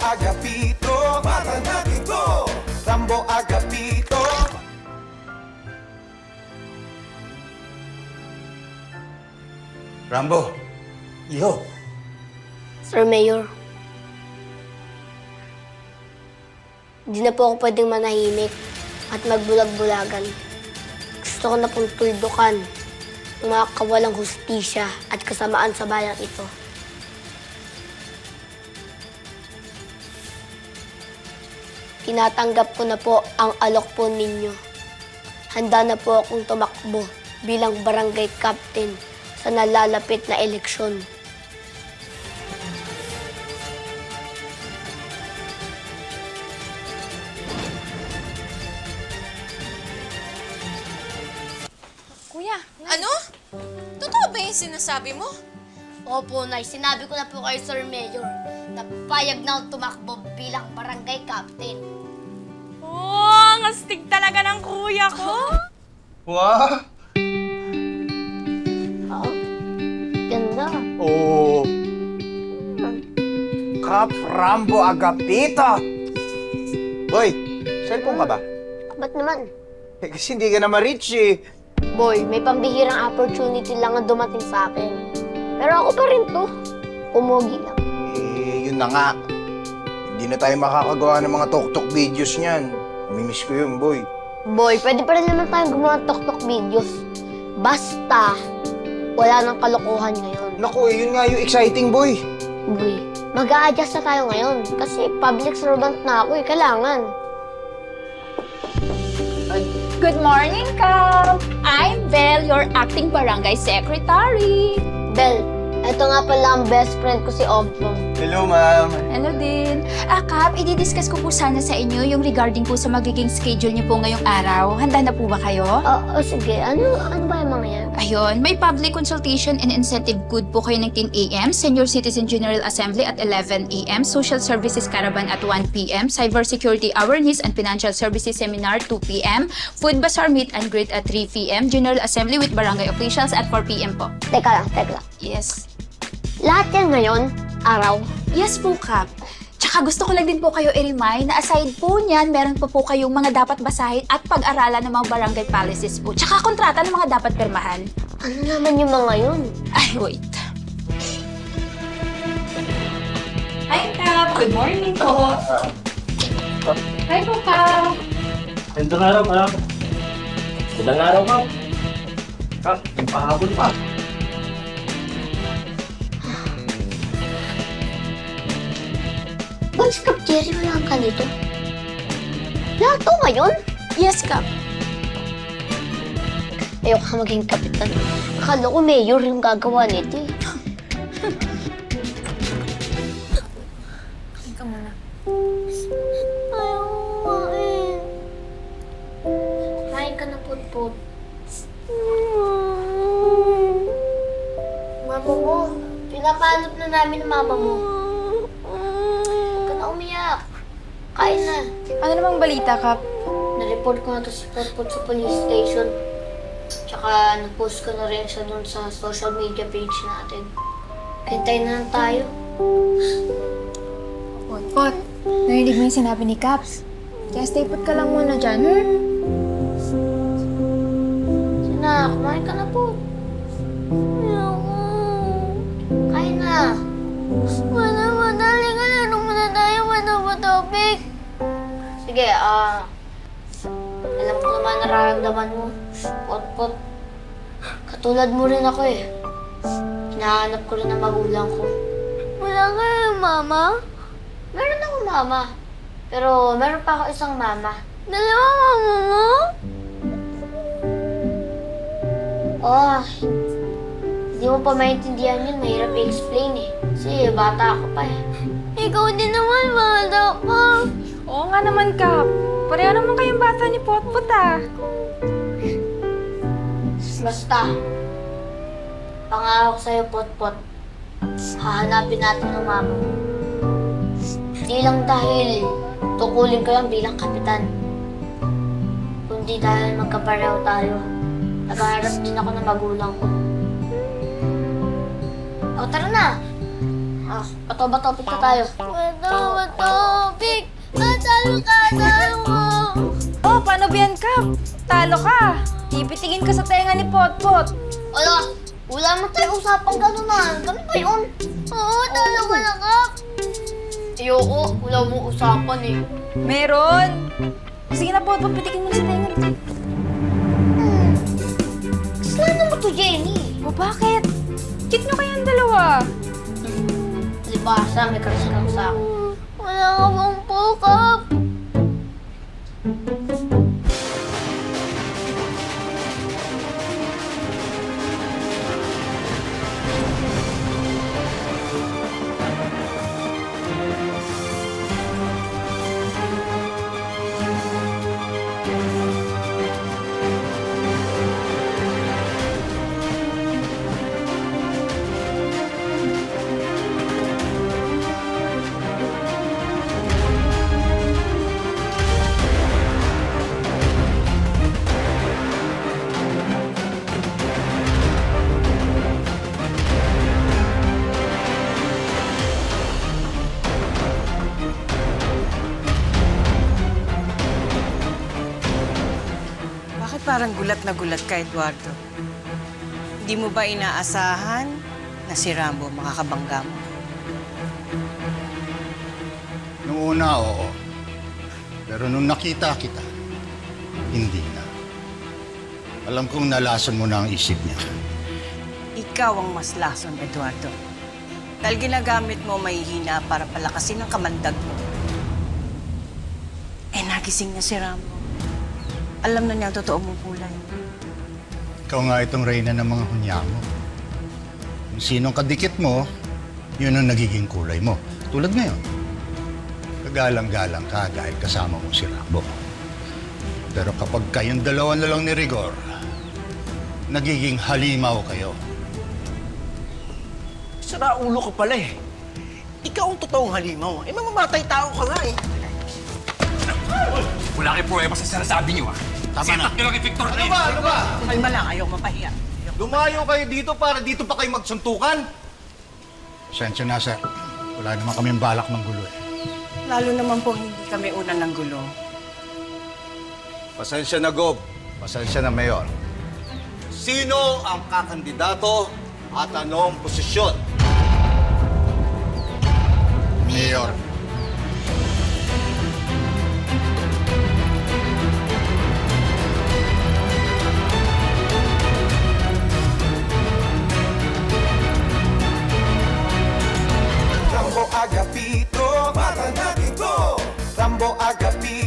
Agapito, mata natin to! Rambo Agapito. Rambo, iho. Sir Mayor, di na po ako pwedeng manahimik at magbulag-bulagan. Gusto ko na pong tuldukan ng mga kawalang hustisya at kasamaan sa bayang ito. Tinatanggap ko na po ang alok po ninyo. Handa na po akong tumakbo bilang barangay captain sa nalalapit na eleksyon. Kuya, ano? Totoo ba yung sinasabi mo? Opo, Nay. Sinabi ko na po kay Sir Mayor na payag na akong tumakbo bilang barangay captain. Oh, ang astig talaga ng kuya ko. Wow! Oo. Ganda. Oh! Kap Rambo Agapito! Boy, cellphone ka ba? Ba't naman? Eh, kasi hindi ka na ma-reach eh. Boy, may pambihirang opportunity lang ang dumating sa akin. Pero ako pa rin to. Umugi lang. Eh, yun na nga. Hindi na tayo makakagawa ng mga tok-tok videos niyan. Namimiss ko yun, boy. Boy, pwede pa rin naman tayong gumawa ng tok-tok videos. Basta, wala nang kalokohan ngayon. Naku, eh, yun nga yung exciting, boy. Boy, mag-a-adjust na tayo ngayon. Kasi public servant na ako eh. Kailangan. Good morning, Kap! I'm Belle, your acting barangay secretary. Bel, eto nga pala ang best friend ko si Ompong. Hello, ma'am. Hello din. Kap, i-discuss ko po sana sa inyo yung regarding po sa magiging schedule niyo po ngayong araw. Handa na po ba kayo? Sige. Ano ba yung mga yan? Ayun, may public consultation and incentive good po kayo ng 10 a.m., Senior Citizen General Assembly at 11 a.m., Social Services Caravan at 1 p.m., Cybersecurity Awareness and Financial Services Seminar 2 p.m., Food Bazaar Meet and Greet at 3 p.m., General Assembly with Barangay Officials at 4 p.m. po. Teka lang. Yes. Lahat yan ngayon, araw. Yes po, Kap. Tsaka gusto ko lang din po kayo i-remind na aside po niyan, meron po kayong mga dapat basahin at pag-aralan ng mga barangay policies po. Tsaka kontrata ng mga dapat pirmahan. Ano naman yung mga yun? Ay, wait. Hi, Kap. Good morning po. Hi po, Kap. Gandang araw, Kap. Gandang araw, Kap. Kap, yung pahabol pa. Ba't si Kap Jerry wala ka nito? Lahat to ngayon? Yes, Kap. Ayoko ka maging kapitan. Akala ko mayor yung gagawa nito eh. Ka muna. Ayoko kumain. Kain ka na, Putput. Mama mo, pinapanap na namin ang mama mo. Huwag ka na umiyak. Kain na. Ano namang balita, Kap? Na-report ko na to si Putput sa police station. Tsaka nag-post ko na rin siya dun sa social media page natin. Hintayin na lang tayo. Pot, narinig mo yung sinabi ni Caps. Kaya stay put ka lang muna dyan, Sina, kumain ka na po. Ayoko. Kain na. Madali ka na. Anong muna tayo? Topic. Sige, alam ko naman nararamdaman mo. Pot. Katulad mo rin ako eh. Hinahanap ko rin ang magulang ko. Wala ka mama? Meron akong mama. Pero meron pa ako isang mama. Dalawa mama mo? Oh, hindi mo pa maintindihan yun. Mahirap i-explain eh. Kasi bata ako pa eh. Ikaw din naman, bata pa. Oo nga naman, Kap. Pareho naman kayong bata ni Potpot, ah. Basta, pangako sa'yo, Potpot. Hahanapin natin ang mama mo. Hindi lang dahil tukulin ko lang bilang kapitan. Kundi dahil magkapareho tayo. Nag-aaral din ako ng magulang ko. O, tara na! Bato-bato, pika tayo. Bato. mananalo ka. Ipitingin ka sa tenga ni Potpot. Wala naman tayo usapang gano'n na. Ganun ba yun? Oo, talo ka na, Kap. Ayoko, wala mong usapan eh. Meron. Sige na, Potpot, pitingin mo sa tenga. Kasalanan mo to, Jenny. O bakit? Cute nyo kayang dalawa. Libasa, may crush ka sa akin. Wala ka bang po, Kap? Bakit parang gulat na gulat ka, Eduardo? Hindi mo ba inaasahan na si Rambo makakabangga mo? Nung una, oo. Pero nung nakita kita, hindi na. Alam kong nalason mo na ang isip niya. Ikaw ang mas lason, Eduardo. Dahil ginagamit mo mahihina para palakasin ang kamandag mo. Nagising na si Rambo. Alam na niya ang totoo mong kulay. Ikaw nga itong reyna ng mga hunyamo. Kung sinong kadikit mo, yun ang nagiging kulay mo. Tulad ngayon. Kagalang-galang ka dahil kasama mo si Rambo. Pero kapag kayong dalawa na lang ni Rigor, nagiging halimaw kayo. Sira ulo ka pala eh. Ikaw ang totoong halimaw. Mamamatay tao ka nga eh. Wala kayong pruweba sa sinasabi niyo, ha? Tama na. Sitak niyo lang kay Victor Ano ba? Kalma lang, ayaw mapahiya. Lumayo kayo dito para dito pa kayo magsuntukan? Sensya na, sir. Wala naman kaming balak ng gulo eh. Lalo naman po hindi kami una ng gulo. Pasensya na, Gob. Pasensya na, Mayor. Sino ang kakandidato at anong posisyon? Mayor. Rambo Agapito, mata natin to! Rambo Agapito.